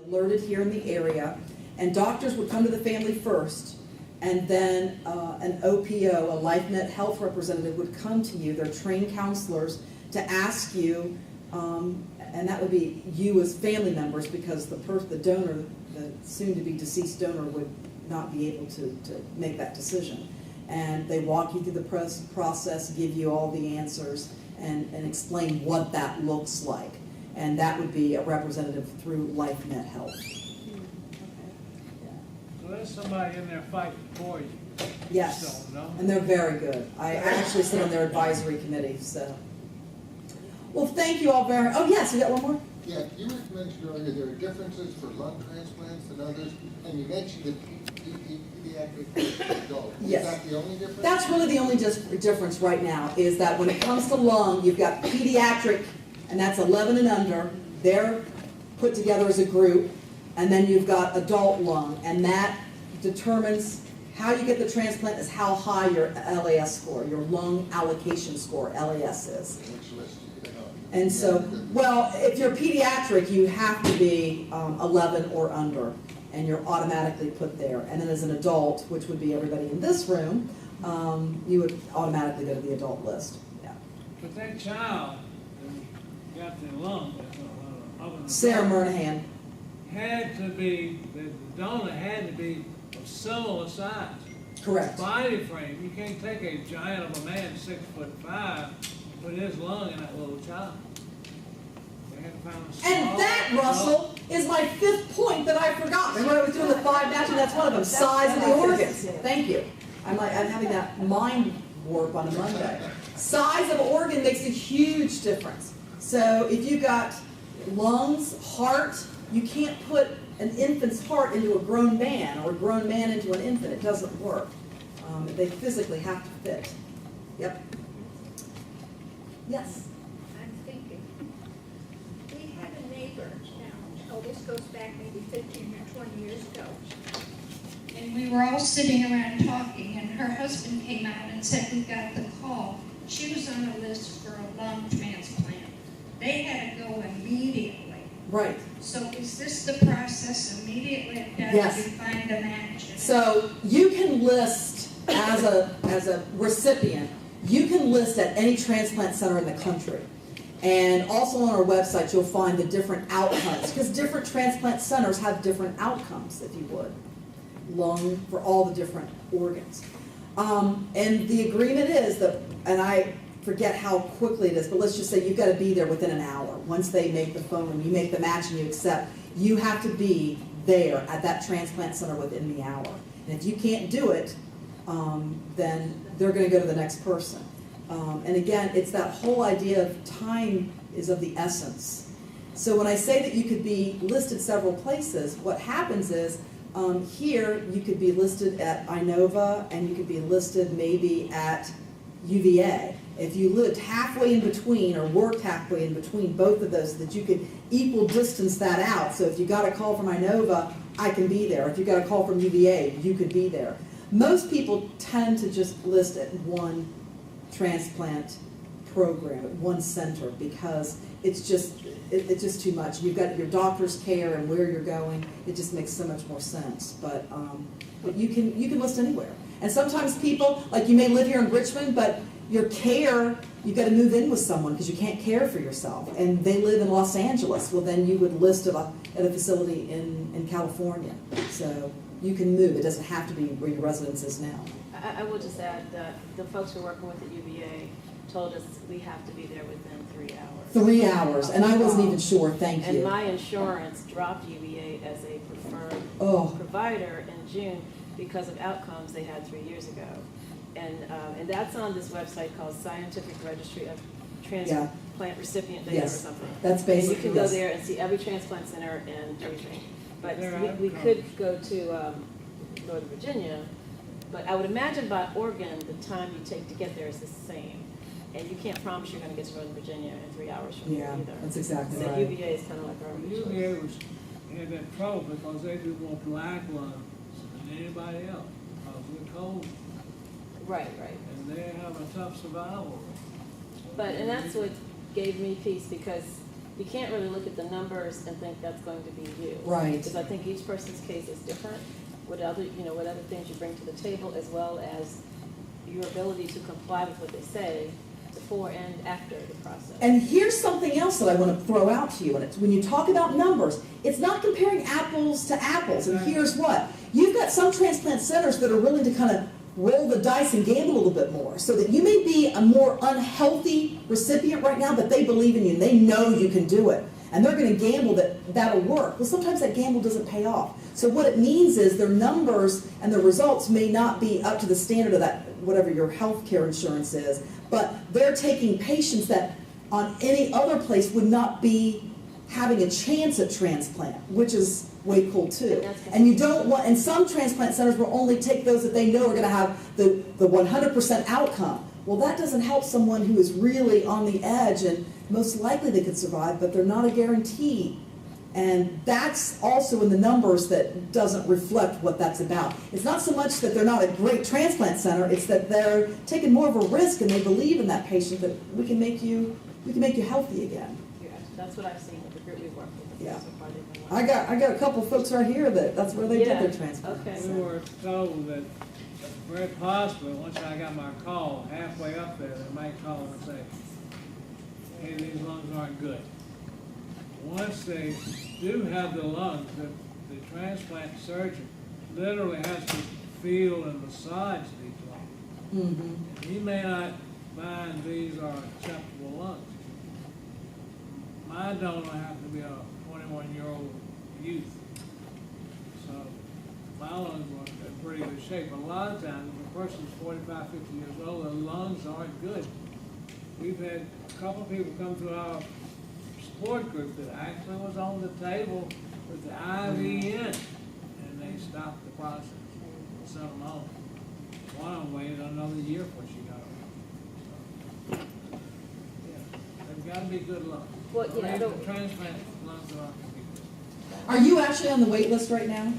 alerted here in the area, and doctors would come to the family first, and then an OPO, a LifeNet health representative, would come to you, they're trained counselors, to ask you, and that would be you as family members, because the donor, the soon-to-be deceased donor, would not be able to make that decision. And they walk you through the process, give you all the answers, and explain what that looks like. And that would be a representative through LifeNet Health. Okay. Yeah. So there's somebody in there fighting for you. Yes, Just don't know. and they're very good. I actually sit on their advisory committee, so. Well, thank you all very, oh yes, you got one more? Yeah, you had mentioned earlier there are differences for lung transplants and others, and you mentioned the pediatric adult. Yes. Is that the only difference? That's really the only difference right now, is that when it comes to lung, you've got pediatric, and that's 11 and under. They're put together as a group, and then you've got adult lung, and that determines how you get the transplant is how high your LAS score, your lung allocation score, LAS is. Which list do you know? And so, well, if you're pediatric, you have to be 11 or under, and you're automatically put there. And then as an adult, which would be everybody in this room, you would automatically go to the adult list. Yeah. But that child that got the lung, Sarah Murnahan. had to be, the donor had to be of similar size. Correct. Body frame, you can't take a giant of a man, 6'5", put his lung in that little child. They had to find a small. And that, Russell, is my 5th point that I forgot. Remember I was doing the 5 matching, that's one of them, size of the organs. Thank you. I'm having that mind warp on a Monday. Size of organ makes a huge difference. So if you've got lungs, heart, you can't put an infant's heart into a grown man or a grown man into an infant. It doesn't work. They physically have to fit. Yep. Yes. I'm thinking, we had a neighbor now, oh, this goes back maybe 15 or 20 years ago. And we were all sitting around talking, and her husband came out and said, we got the call. She was on a list for a lung transplant. They had to go immediately. Right. So is this the process immediately? Yes. You find a match? So you can list as a recipient, you can list at any transplant center in the country. And also on our website, you'll find the different outcomes, because different transplant centers have different outcomes, if you would. Lung for all the different organs. And the agreement is that, and I forget how quickly it is, but let's just say you've got to be there within an hour. Once they make the phone and you make the match and you accept, you have to be there at that transplant center within the hour. And if you can't do it, then they're going to go to the next person. And again, it's that whole idea of time is of the essence. So when I say that you could be listed several places, what happens is here you could be listed at Inova, and you could be listed maybe at UVA. If you lived halfway in between or worked halfway in between both of those, so that you could equal distance that out. So if you got a call from Inova, I can be there. If you got a call from UVA, you could be there. Most people tend to just list at one transplant program, at one center, because it's just too much. You've got your doctor's care and where you're going. It just makes so much more sense. But you can list anywhere. And sometimes people, like you may live here in Richmond, but your care, you've got to move in with someone because you can't care for yourself. And they live in Los Angeles. Well, then you would list at a facility in California. So you can move. It doesn't have to be where your residence is now. I will just add that the folks we're working with at UVA told us we have to be there within 3 hours. 3 hours, and I wasn't even sure. Thank you. And my insurance dropped UVA as a preferred provider in June because of outcomes they had 3 years ago. And that's on this website called Scientific Registry of Transplant Recipient Data or something. That's basically, and you can go there and see every transplant center and everything. But we could go to Northern Virginia, but I would imagine by Oregon, the time you take to get there is the same. And you can't promise you're going to get to Northern Virginia in 3 hours from here either. That's exactly so right. UVA is kind of like our UVA had that trouble because they do more black lungs than anybody else because we're cold. Right. And they have a tough survival rate. And that's what gave me peace, because you can't really look at the numbers and think that's going to be you. Right. Because I think each person's case is different, what other things you bring to the table, as well as your ability to comply with what they say before and after the process. And here's something else that I want to throw out to you, and it's when you talk about numbers, it's not comparing apples to apples, and here's what. You've got some transplant centers that are willing to kind of roll the dice and gamble a little bit more, so that you may be a more unhealthy recipient right now, but they believe in you and they know you can do it. And they're going to gamble that that'll work. Well, sometimes that gamble doesn't pay off. So what it means is their numbers and their results may not be up to the standard of that, whatever your health care insurance is, but they're taking patients that on any other place would not be having a chance at transplant, which is way cool too. And you don't want, and some transplant centers will only take those that they know are going to have the 100% outcome. Well, that doesn't help someone who is really on the edge, and most likely they could survive, but they're not a guarantee. And that's also in the numbers that doesn't reflect what that's about. It's not so much that they're not a great transplant center, it's that they're taking more of a risk and they believe in that patient that we can make you healthy again. Yeah, that's what I've seen with the group we work with. Yeah. So far they've been I got a couple of folks right here that's where they did their transplant. Okay. We were told that very possibly, once I got my call, halfway up there, they might call and say, hey, these lungs aren't good. Once they do have the lungs, the transplant surgeon literally has to feel and massage these lungs. Mm-hmm. He may not find these are acceptable lungs. My donor happened to be a 21-year-old youth. So my lungs were in pretty good shape. A lot of times, when a person's 45, 50 years old, their lungs aren't good. We've had a couple of people come to our support group that actually was on the table with the IV in, and they stopped the process and sent them home. One of them waited another year before she got them. So, yeah, they've got to be good lungs. Well, yeah, I The don't- transplant lungs are good. Are you actually on the wait list right now?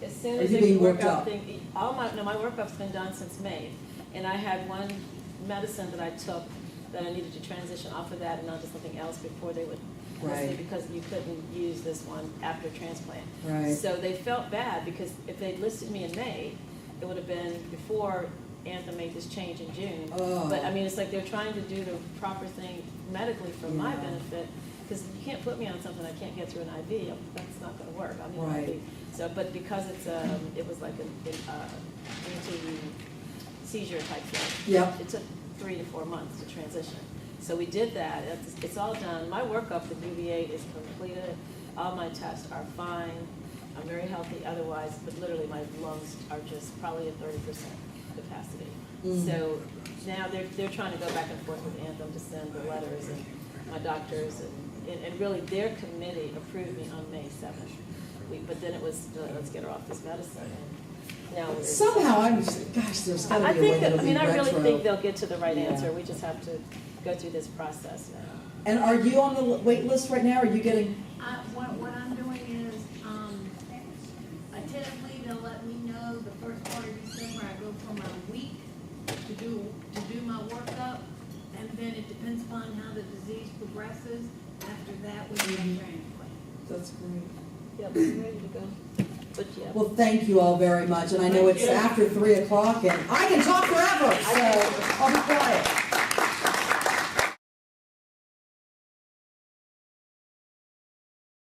As soon Are as you the being worked workup up? thing, my workup's been done since May. And I had one medicine that I took that I needed to transition off of that and onto something else before they would, Right. because you couldn't use this one after transplant. Right. So they felt bad because if they'd listed me in May, it would have been before Anthem made this change in June. Oh. But I mean, it's like they're trying to do the proper thing medically for my Yeah. benefit, because you can't put me on something I can't get through an IV. That's not going to work. I need an Right. IV. So, but because it was like an anti-seizure type thing. Yep. It took 3 to 4 months to transition. So we did that. It's all done. My workup with UVA is completed. All my tests are fine. I'm very healthy otherwise, but literally my lungs are just probably at 30% capacity. Mm. So now they're trying to go back and forth with Anthem to send the letters, and my doctors, and really their committee approved me on May 7th. But then it was, let's get her off this medicine. And now we're. Somehow I'm just, gosh, there's got to I be a way think that, that'll I be mean, I really retro. think they'll get to the right Yeah. answer. We just have to go through this process now. And are you on the wait list right now? Are you getting? What I'm doing is, attentively, they'll let me know the first part of December, I go for my week to do my workup, and then it depends upon how the disease progresses. After that, we do a transplant. That's great. Yeah, we're ready to go. But yeah. Well, thank you all very much. And I know it's after 3 o'clock, and I can talk forever.